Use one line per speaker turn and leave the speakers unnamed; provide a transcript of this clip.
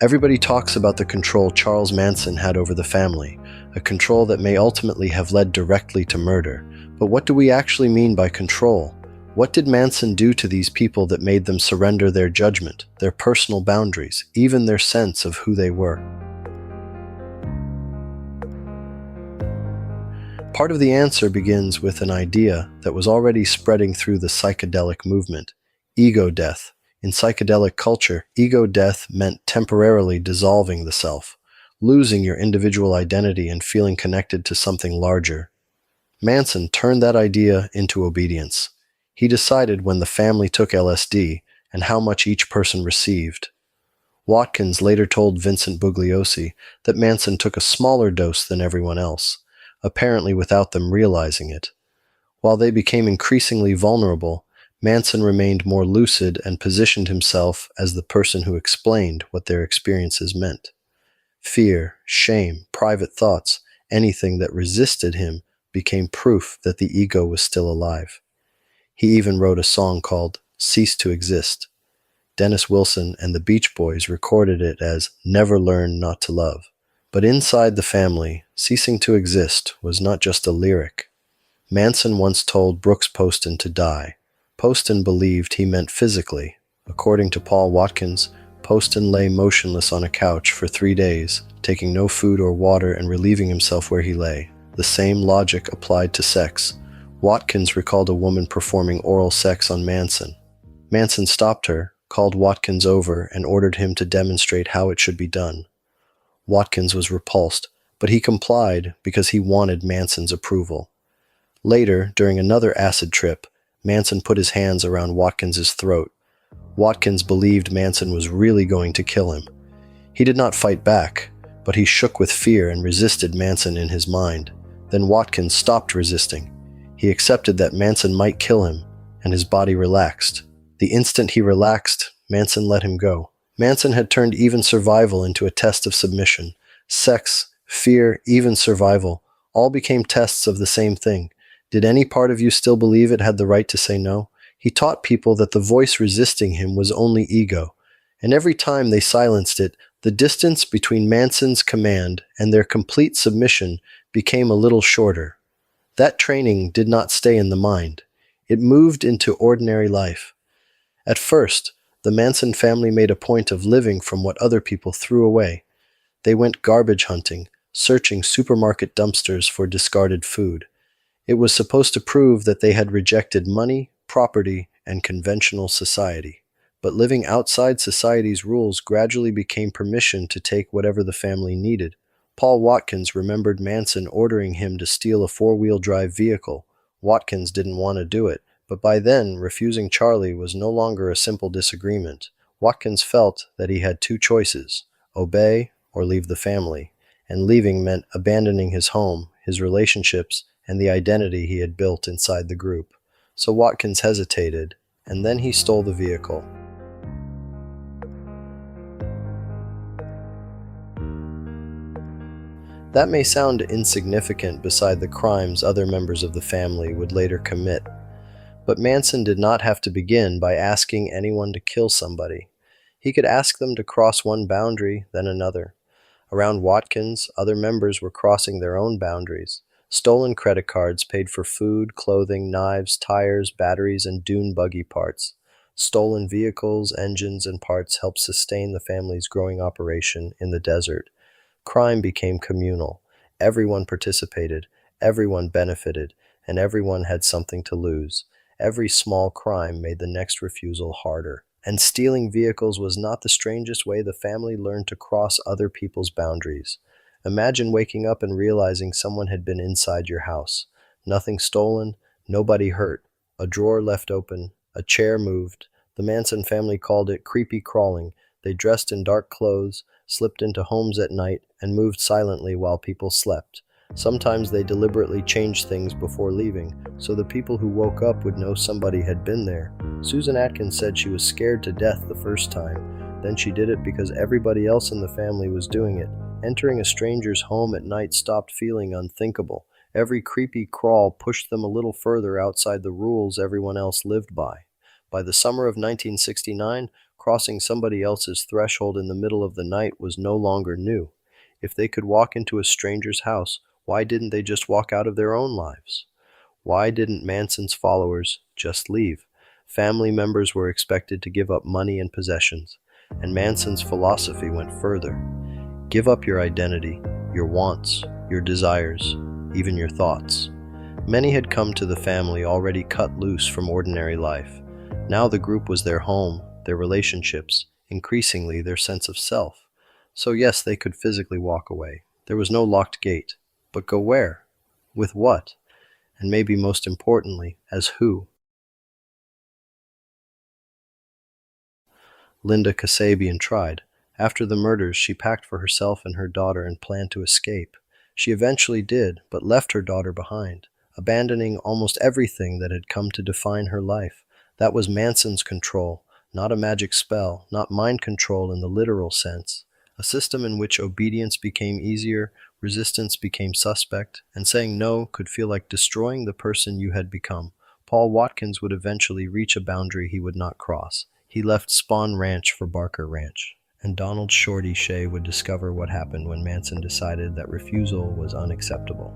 Everybody talks about the control Charles Manson had over the family, a control that may ultimately have led directly to murder. But what do we actually mean by control? What did Manson do to these people that made them surrender their judgment, their personal boundaries, even their sense of who they were? Part of the answer begins with an idea that was already spreading through the psychedelic movement: ego death. In psychedelic culture, ego death meant temporarily dissolving the self, losing your individual identity and feeling connected to something larger. Manson turned that idea into obedience. He decided when the family took LSD and how much each person received. Watkins later told Vincent Bugliosi that Manson took a smaller dose than everyone else, apparently without them realizing it. While they became increasingly vulnerable, Manson remained more lucid and positioned himself as the person who explained what their experiences meant. Fear, shame, private thoughts, anything that resisted him became proof that the ego was still alive. He even wrote a song called "Cease to Exist." Dennis Wilson and the Beach Boys recorded it as "Never Learn Not to Love." But inside the family, ceasing to exist was not just a lyric. Manson once told Brooks Poston to die. Poston believed he meant physically. According to Paul Watkins, Poston lay motionless on a couch for 3 days, taking no food or water and relieving himself where he lay. The same logic applied to sex. Watkins recalled a woman performing oral sex on Manson. Manson stopped her, called Watkins over, and ordered him to demonstrate how it should be done. Watkins was repulsed, but he complied because he wanted Manson's approval. Later, during another acid trip, Manson put his hands around Watkins's throat. Watkins believed Manson was really going to kill him. He did not fight back, but he shook with fear and resisted Manson in his mind. Then Watkins stopped resisting. He accepted that Manson might kill him, and his body relaxed. The instant he relaxed, Manson let him go. Manson had turned even survival into a test of submission. Sex, fear, even survival, all became tests of the same thing. Did any part of you still believe it had the right to say no? He taught people that the voice resisting him was only ego, and every time they silenced it, the distance between Manson's command and their complete submission became a little shorter. That training did not stay in the mind. It moved into ordinary life. At first, the Manson family made a point of living from what other people threw away. They went garbage hunting, searching supermarket dumpsters for discarded food. It was supposed to prove that they had rejected money, property, and conventional society. But living outside society's rules gradually became permission to take whatever the family needed. Paul Watkins remembered Manson ordering him to steal a four-wheel drive vehicle. Watkins didn't want to do it, but by then, refusing Charlie was no longer a simple disagreement. Watkins felt that he had two choices: obey or leave the family, and leaving meant abandoning his home, his relationships, and the identity he had built inside the group. So Watkins hesitated, and then he stole the vehicle. That may sound insignificant beside the crimes other members of the family would later commit, but Manson did not have to begin by asking anyone to kill somebody. He could ask them to cross one boundary, then another. Around Watkins, other members were crossing their own boundaries. Stolen credit cards paid for food, clothing, knives, tires, batteries, and dune buggy parts. Stolen vehicles, engines, and parts helped sustain the family's growing operation in the desert. Crime became communal. Everyone participated, everyone benefited, and everyone had something to lose. Every small crime made the next refusal harder. And stealing vehicles was not the strangest way the family learned to cross other people's boundaries. Imagine waking up and realizing someone had been inside your house. Nothing stolen, nobody hurt. A drawer left open, a chair moved. The Manson family called it creepy crawling. They dressed in dark clothes, slipped into homes at night, and moved silently while people slept. Sometimes they deliberately changed things before leaving, so the people who woke up would know somebody had been there. Susan Atkins said she was scared to death the first time. Then she did it because everybody else in the family was doing it. Entering a stranger's home at night stopped feeling unthinkable. Every creepy crawl pushed them a little further outside the rules everyone else lived by. By the summer of 1969, Crossing somebody else's threshold in the middle of the night was no longer new. If they could walk into a stranger's house, why didn't they just walk out of their own lives? Why didn't Manson's followers just leave? Family members were expected to give up money and possessions, and Manson's philosophy went further. Give up your identity, your wants, your desires, even your thoughts. Many had come to the family already cut loose from ordinary life. Now the group was their home, their relationships, increasingly their sense of self. So yes, they could physically walk away. There was no locked gate. But go where? With what? And maybe most importantly, as who? Linda Kasabian tried. After the murders, she packed for herself and her daughter and planned to escape. She eventually did, but left her daughter behind, abandoning almost everything that had come to define her life. That was Manson's control, not a magic spell, not mind control in the literal sense. A system in which obedience became easier, resistance became suspect, and saying no could feel like destroying the person you had become. Paul Watkins would eventually reach a boundary he would not cross. He left Spawn Ranch for Barker Ranch, and Donald Shorty Shea would discover what happened when Manson decided that refusal was unacceptable.